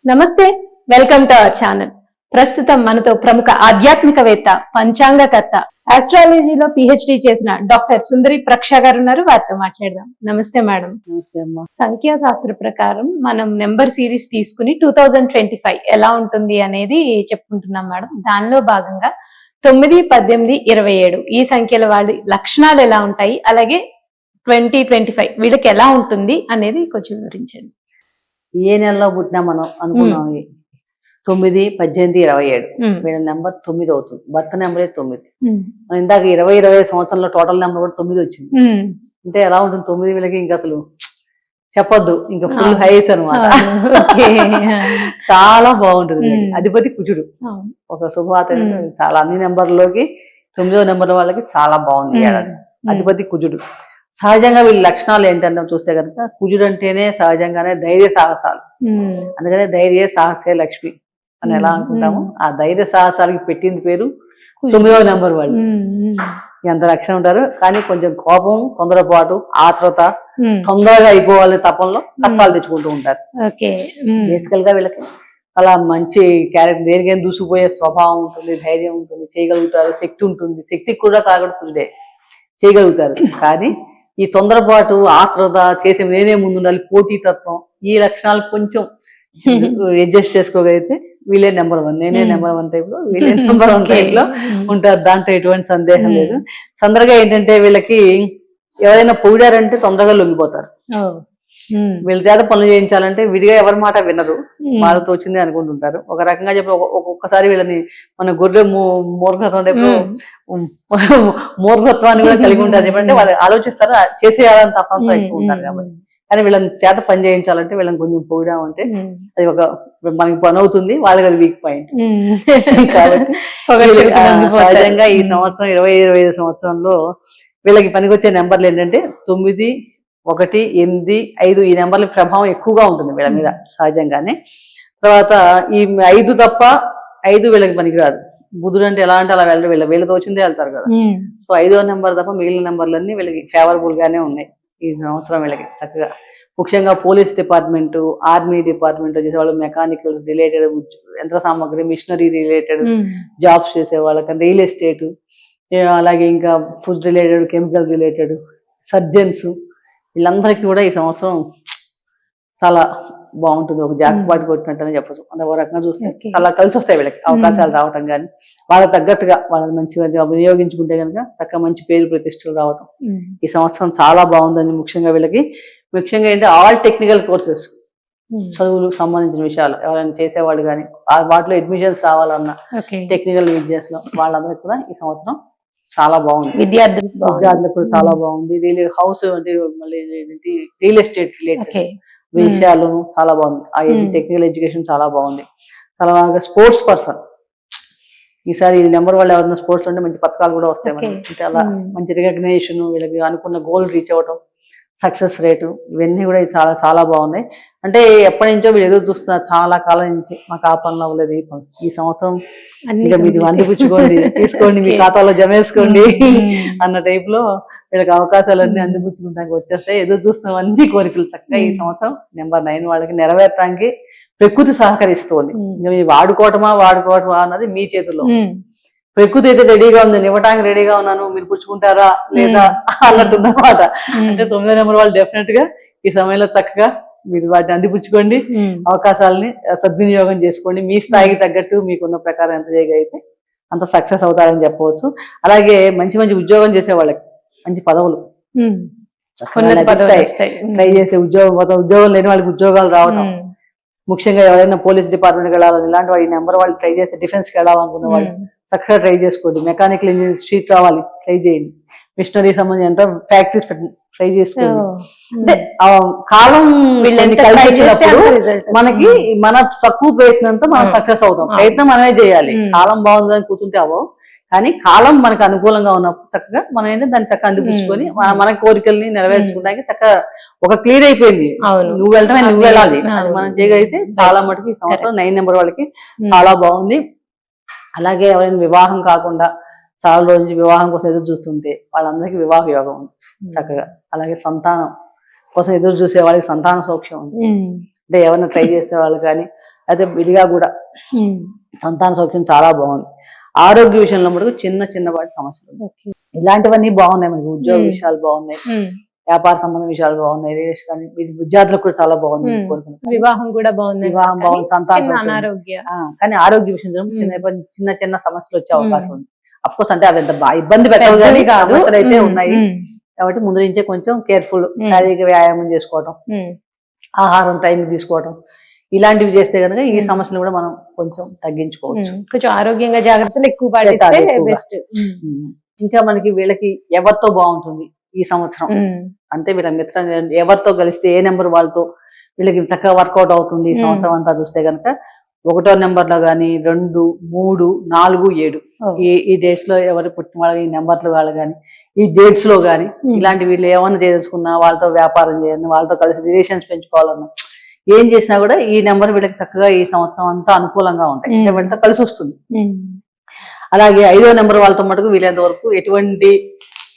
నమస్తే, welcome to our channel. ప్రస్తుతం మనతో ప్రముఖ ఆధ్యాత్మికవేత్త, పంచాంగకర్త, ఆస్ట్రాలజీలో పిహెచ్డి చేసిన డాక్టర్ సుందరి ప్రక్ష గారు ఉన్నారు. వారితో మాట్లాడదాం. నమస్తే మేడం. సంఖ్యాశాస్త్ర ప్రకారం మనం నెంబర్ సిరీస్ తీసుకుని 2025 ఎలా ఉంటుంది అనేది చెప్పుకుంటున్నాం మేడం. దానిలో భాగంగా 9, 18, 27 ఈ సంఖ్యల వాళ్ళ లక్షణాలు ఎలా ఉంటాయి, అలాగే 2025 వీళ్ళకి ఎలా ఉంటుంది అనేది కొంచెం వివరించండి. ఏ నెలలో పుట్టినా మనం అనుకున్నాం 9, 18, 27 వీళ్ళ నెంబర్ 9 అవుతుంది. భర్త నెంబరే 9. మనం ఇందాక 20 సంవత్సరంలో టోటల్ నెంబర్ కూడా 9 వచ్చింది. అంటే ఎలా ఉంటుంది 9 వీళ్ళకి ఇంకా అసలు చెప్పొద్దు, ఇంకా ఫుల్ హైస్ అనమాట. చాలా బాగుంటుంది. అధిపతి కుజుడు, ఒక శుభవార్త. చాలా అన్ని నెంబర్లోకి 9వ నెంబర్ వాళ్ళకి చాలా బాగుంది. అధిపతి కుజుడు. సహజంగా వీళ్ళ లక్షణాలు ఏంటంటే చూస్తే కనుక కుజుడు అంటేనే సహజంగానే ధైర్య సాహసాలు. అందుకనే ధైర్య సాహసే లక్ష్మి అని ఎలా అనుకుంటాము. ఆ ధైర్య సాహసాలకి పెట్టింది పేరు 9వ నెంబర్ వాళ్ళు. ఎంత లక్షణం ఉంటారు. కానీ కొంచెం కోపం, తొందరపాటు, ఆత్రత, తొందరగా అయిపోవాలి తపంలో కష్టాలు తెచ్చుకుంటూ ఉంటారు. బేసికల్ గా వీళ్ళకి అలా మంచి క్యారెక్టర్, దేనికైనా దూసుకుపోయే స్వభావం ఉంటుంది, ధైర్యం ఉంటుంది, చేయగలుగుతారు, శక్తి ఉంటుంది. శక్తికి కూడా కాగడుతుండే చేయగలుగుతారు. కానీ ఈ తొందరపాటు, ఆత్రత, చేసే నేనే ముందుండాలి, పోటీతత్వం, ఈ లక్షణాలు కొంచెం అడ్జస్ట్ చేసుకోగలిగితే వీళ్ళే నెంబర్ 1. నేనే నెంబర్ 1 టైప్ లో, వీళ్ళే నెంబర్ 1 టైప్ లో ఉంటారు. దాంట్లో ఎటువంటి సందేహం లేదు. తొందరగా ఏంటంటే వీళ్ళకి ఎవరైనా పొగిడారంటే తొందరగా లొంగిపోతారు. వీళ్ళ చేత పనులు చేయించాలంటే విడిగా ఎవరి మాట వినరు, వాళ్ళతో వచ్చింది అనుకుంటుంటారు. ఒక రకంగా చెప్పి ఒక్కొక్కసారి వీళ్ళని మన గొర్రె మూర్ఖత్వం టైపు మూర్ఖత్వాన్ని కూడా కలిగి ఉంటారు. చెప్పంటే వాళ్ళు ఆలోచిస్తారు, చేసేయాలని తప్పంతో ఎక్కువ ఉంటారు. కాబట్టి కానీ వీళ్ళని చేత పని చేయించాలంటే వీళ్ళని కొంచెం పొగిడామంటే అది ఒక మనకి పని అవుతుంది, వాళ్ళకి అది వీక్ పాయింట్. కాబట్టి సహజంగా ఈ సంవత్సరం 2025 సంవత్సరంలో వీళ్ళకి పనికొచ్చే నెంబర్లు ఏంటంటే 9, 1, 8, 5 ఈ నెంబర్ల ప్రభావం ఎక్కువగా ఉంటుంది వీళ్ళ మీద సహజంగానే. తర్వాత ఈ 5 తప్ప 5 వీళ్ళకి పనికిరాదు. బుధుడు అంటే ఎలా అంటే అలా వెళ్ళరు, వీళ్ళతో వచ్చిందే వెళ్తారు కదా. సో 5వ నెంబర్ తప్ప మిగిలిన నెంబర్లన్నీ వీళ్ళకి ఫేవరబుల్ గానే ఉన్నాయి ఈ సంవత్సరం వీళ్ళకి చక్కగా. ముఖ్యంగా పోలీస్ డిపార్ట్మెంట్, ఆర్మీ డిపార్ట్మెంట్ చేసేవాళ్ళు, మెకానికల్ రిలేటెడ్, యంత్ర సామాగ్రి, మిషనరీ రిలేటెడ్ జాబ్స్ చేసే వాళ్ళకి, రియల్ ఎస్టేట్, అలాగే ఇంకా food related, chemical related, surgeons, వీళ్ళందరికీ కూడా ఈ సంవత్సరం చాలా బాగుంటుంది. ఒక జాక్పాట్ కొట్టినట్టని చెప్పచ్చు. అంటే ఒక రకంగా చూస్తే అలా కలిసి వస్తాయి వీళ్ళకి అవకాశాలు రావటం. కానీ వాళ్ళకి తగ్గట్టుగా వాళ్ళని మంచిగా వినియోగించుకుంటే కనుక చక్కగా మంచి పేరు ప్రతిష్టలు రావటం ఈ సంవత్సరం చాలా బాగుందని. ముఖ్యంగా ఏంటంటే ఆల్ టెక్నికల్ కోర్సెస్, చదువులకు సంబంధించిన విషయాలు ఎవరైనా చేసేవాళ్ళు కానీ వాటిలో అడ్మిషన్స్ రావాలన్నా టెక్నికల్ విద్యాస్ లో వాళ్ళందరికీ కూడా ఈ సంవత్సరం చాలా బాగుంది. విద్యార్థులకు కూడా చాలా బాగుంది. హౌస్ అంటే మళ్ళీ రియల్ ఎస్టేట్ రిలేటెడ్ విషయాలను చాలా బాగుంది. ఆ టెక్నికల్ ఎడ్యుకేషన్ చాలా బాగుంది. చాలా బాగా స్పోర్ట్స్ పర్సన్ ఈసారి ఈ నెంబర్ వాళ్ళు ఎవరైనా స్పోర్ట్స్ అంటే మంచి పథకాలు కూడా వస్తాయి. అంటే అలా మంచి రికగ్నేషన్, వీళ్ళకి అనుకున్న గోల్ రీచ్ అవ్వటం, సక్సెస్ రేటు, ఇవన్నీ కూడా చాలా చాలా బాగున్నాయి. అంటే ఎప్పటి నుంచో వీళ్ళు ఎదురు చూస్తున్నారు చాలా కాలం నుంచి, మాకు ఆ పనులు అవ్వలేదు, ఈ సంవత్సరం ఇంకా మీరు అందిపుచ్చుకోండి, తీసుకోండి, మీ ఖాతాలో జమ వేసుకోండి అన్న టైప్ లో వీళ్ళకి అవకాశాలన్నీ అందిపుచ్చుకుంటానికి వచ్చేస్తాయి. ఎదురు చూస్తున్నవన్నీ కోరికలు చక్కగా ఈ సంవత్సరం నెంబర్ 9 వాళ్ళకి నెరవేర్చడానికి ప్రకృతి సహకరిస్తుంది. ఇంకా మీరు వాడుకోవటమా అన్నది మీ చేతుల్లో. ప్రకృతి అయితే రెడీగా ఉంది, ఇవ్వటానికి రెడీగా ఉన్నాను, మీరు పుచ్చుకుంటారా లేదా అన్నట్టున్నమాట. అంటే 9వ నెంబర్ వాళ్ళు డెఫినెట్ గా ఈ సమయంలో చక్కగా మీరు వాటిని అందిపుచ్చుకోండి, అవకాశాలని సద్వినియోగం చేసుకోండి. మీ స్థాయికి తగ్గట్టు మీకున్న ప్రకారం ఎంత చేయగలిగితే అంత సక్సెస్ అవుతారని చెప్పవచ్చు. అలాగే మంచి మంచి ఉద్యోగం చేసే వాళ్ళకి మంచి పదవులు ట్రై చేసే ఉద్యోగం లేని వాళ్ళకి ఉద్యోగాలు రావడం. ముఖ్యంగా ఎవరైనా పోలీస్ డిపార్ట్మెంట్కి వెళ్ళాలని ఇలాంటి వాళ్ళు ఈ నెంబర్ వాళ్ళు ట్రై చేస్తే, డిఫెన్స్కి వెళ్ళాలనుకున్న వాళ్ళు చక్కగా ట్రై చేసుకోండి. మెకానికల్ ఇంజనీర్ సీట్ రావాలి, ట్రై చేయండి. మిషనరీ సంబంధించిన ఫ్యాక్టరీస్ ట్రై చేసుకోండి. అంటే కాలం మనకి మన తక్కువ ప్రయత్నంతో మనం సక్సెస్ అవుతాం. ప్రయత్నం మనమే చేయాలి. కాలం బాగుందని కూర్చుంటే అవ్వం. కానీ కాలం మనకు అనుకూలంగా ఉన్నప్పుడు చక్కగా మనం ఏంటంటే దాన్ని చక్కగా అందిపుచ్చుకొని మన కోరికల్ని నెరవేర్చుకోవడానికి చక్కగా ఒక క్లియర్ అయిపోయింది. నువ్వు వెళ్తామే, నువ్వు వెళ్ళాలి, అది మనం చేయగలిగితే చాలా మటుకు ఈ సంవత్సరం 9 నెంబర్ వాళ్ళకి చాలా బాగుంది. అలాగే ఎవరైనా వివాహం కాకుండా చాలా రోజు నుంచి వివాహం కోసం ఎదురు చూస్తుంటే వాళ్ళందరికీ వివాహ యోగం ఉంది చక్కగా. అలాగే సంతానం కోసం ఎదురు చూసే వాళ్ళకి సంతాన సౌఖ్యం ఉంది. అంటే ఏమైనా ట్రై చేసే వాళ్ళు కానీ అయితే విడిగా కూడా సంతాన సౌఖ్యం చాలా బాగుంది. ఆరోగ్య విషయంలో మటుకు చిన్న చిన్నపాటి సమస్యలు ఉన్నాయి. ఇలాంటివన్నీ బాగున్నాయి. మనకి ఉద్యోగ విషయాలు బాగున్నాయి, వ్యాపార సంబంధ విషయాలు బాగున్నాయి, రిలేషన్ కానీ విద్యార్థులకు కూడా చాలా బాగుంది. వివాహం కూడా బాగుంది, వివాహం బాగుంది, సంతాన సౌఖ్యం. అనారోగ్య కానీ ఆరోగ్య విషయంలో చిన్న చిన్న సమస్యలు వచ్చే అవకాశం ఉంది. అఫ్ కోర్స్ అంటే అవి ఎంత ఇబ్బంది పెట్టవు కానీ సమస్యలు అయితే ఉన్నాయి. కాబట్టి ముందు నుంచే కొంచెం కేర్ఫుల్, శారీరక వ్యాయామం చేసుకోవటం, ఆహారం టైం తీసుకోవటం, ఇలాంటివి చేస్తే కనుక ఈ సమస్యలు కూడా మనం కొంచెం తగ్గించుకోవచ్చు. కొంచెం ఆరోగ్యంగా జాగ్రత్తలు ఎక్కువ పాటిస్తే బెస్ట్. ఇంకా మనకి వీళ్ళకి ఎవరితో బాగుంటుంది ఈ సంవత్సరం అంటే వీళ్ళ మిత్రం ఎవరితో కలిస్తే ఏ నెంబర్ వాళ్ళతో వీళ్ళకి చక్కగా వర్కౌట్ అవుతుంది ఈ సంవత్సరం అంతా చూస్తే కనుక 1వ నెంబర్ లో గానీ 2, 3, 4, 7 ఈ డేట్స్ లో ఎవరు పుట్టిన వాళ్ళు ఈ నెంబర్లు వాళ్ళు కానీ ఈ డేట్స్ లో గానీ ఇలాంటి వీళ్ళు ఏమన్నా చేసుకున్నా, వాళ్ళతో వ్యాపారం చేయాలి, వాళ్ళతో కలిసి రిలేషన్స్ పెంచుకోవాలన్నా ఏం చేసినా కూడా ఈ నెంబర్ వీళ్ళకి చక్కగా ఈ సంవత్సరం అంతా అనుకూలంగా ఉంటాయి, వీళ్ళతో కలిసి వస్తుంది. అలాగే 5వ నెంబర్ వాళ్ళతో మటుకు వీళ్ళంత వరకు ఎటువంటి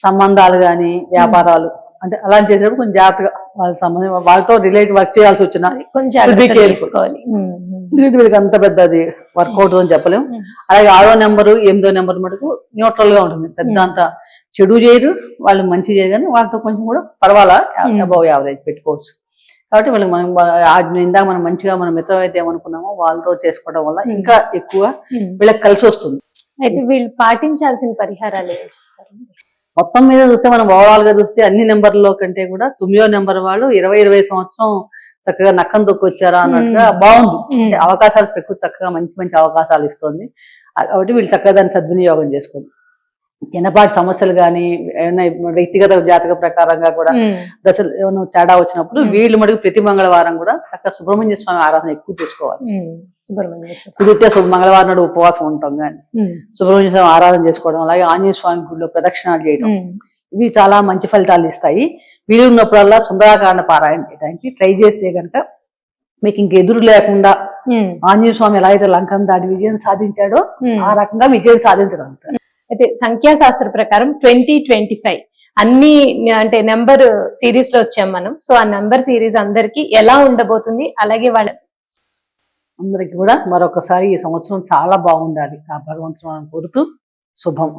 సంబంధాలు కానీ వ్యాపారాలు అంటే అలా చేసేటప్పుడు కొంచెం జాగ్రత్తగా వాళ్ళ సంబంధం వాళ్ళతో రిలేట్ వర్క్ చేయాల్సి వచ్చినా కొంచెం వీళ్ళకి అంత పెద్దది వర్కౌట్ అని చెప్పలేము. అలాగే 6వ నెంబరు 8వ నెంబర్ మటుకు న్యూట్రల్ గా ఉంటుంది, పెద్ద అంత చెడు చేయరు, వాళ్ళు మంచి చేయరు, కానీ వాళ్ళతో కొంచెం కూడా పర్వాలా అబౌవ్ యావరేజ్ పెట్టుకోవచ్చు. కాబట్టి వీళ్ళకి మనం ఇందాక మనం మంచిగా మన మిత్రం అయితే ఏమనుకున్నామో వాళ్ళతో చేసుకోవడం వల్ల ఇంకా ఎక్కువ వీళ్ళకి కలిసి వస్తుంది. అయితే వీళ్ళు పాటించాల్సిన పరిహారాలు ఏం చెప్తారు? మొత్తం మీద చూస్తే మనం ఓవరాల్ గా చూస్తే అన్ని నెంబర్లో కంటే కూడా 9వ నెంబర్ వాళ్ళు 20 సంవత్సరం చక్కగా నక్కం తొక్కొచ్చారా అన్నట్టుగా బాగుంది. అవకాశాలు ఎక్కువ చక్కగా మంచి మంచి అవకాశాలు ఇస్తుంది. కాబట్టి వీళ్ళు చక్కగా దాన్ని సద్వినియోగం చేసుకోండి. చిన్నపాటి సమస్యలు కానీ ఏమైనా వ్యక్తిగత జాతక ప్రకారంగా కూడా దశలు ఏమైనా తేడా వచ్చినప్పుడు వీళ్ళు మటుకు ప్రతి మంగళవారం కూడా చక్కగా సుబ్రహ్మణ్య స్వామి ఆరాధన ఎక్కువ చేసుకోవాలి. కుదిరితే మంగళవారం నాడు ఉపవాసం ఉంటాం కానీ సుబ్రహ్మణ్య స్వామి ఆరాధన చేసుకోవడం, అలాగే ఆంజనేయ స్వామి గుడిలో ప్రదక్షిణాలు చేయడం, ఇవి చాలా మంచి ఫలితాలు ఇస్తాయి. వీలు ఉన్నప్పుడల్లా సుందరాకాండ పారాయణ చేయడానికి ట్రై చేస్తే కనుక మీకు ఇంకెదురు లేకుండా ఆంజనేయ స్వామి ఎలా అయితే లంకను దాటి విజయం సాధించాడో ఆ రకంగా విజయం సాధించగలుగుతారు. అయితే సంఖ్యాశాస్త్ర ప్రకారం 2025 అన్ని అంటే నెంబర్ సిరీస్ లో వచ్చాం మనం. సో ఆ నెంబర్ సిరీస్ అందరికి ఎలా ఉండబోతుంది, అలాగే వాళ్ళ అందరికి కూడా మరొకసారి ఈ సంవత్సరం చాలా బాగుండాలి ఆ భగవంతుని కోరుతూ శుభం.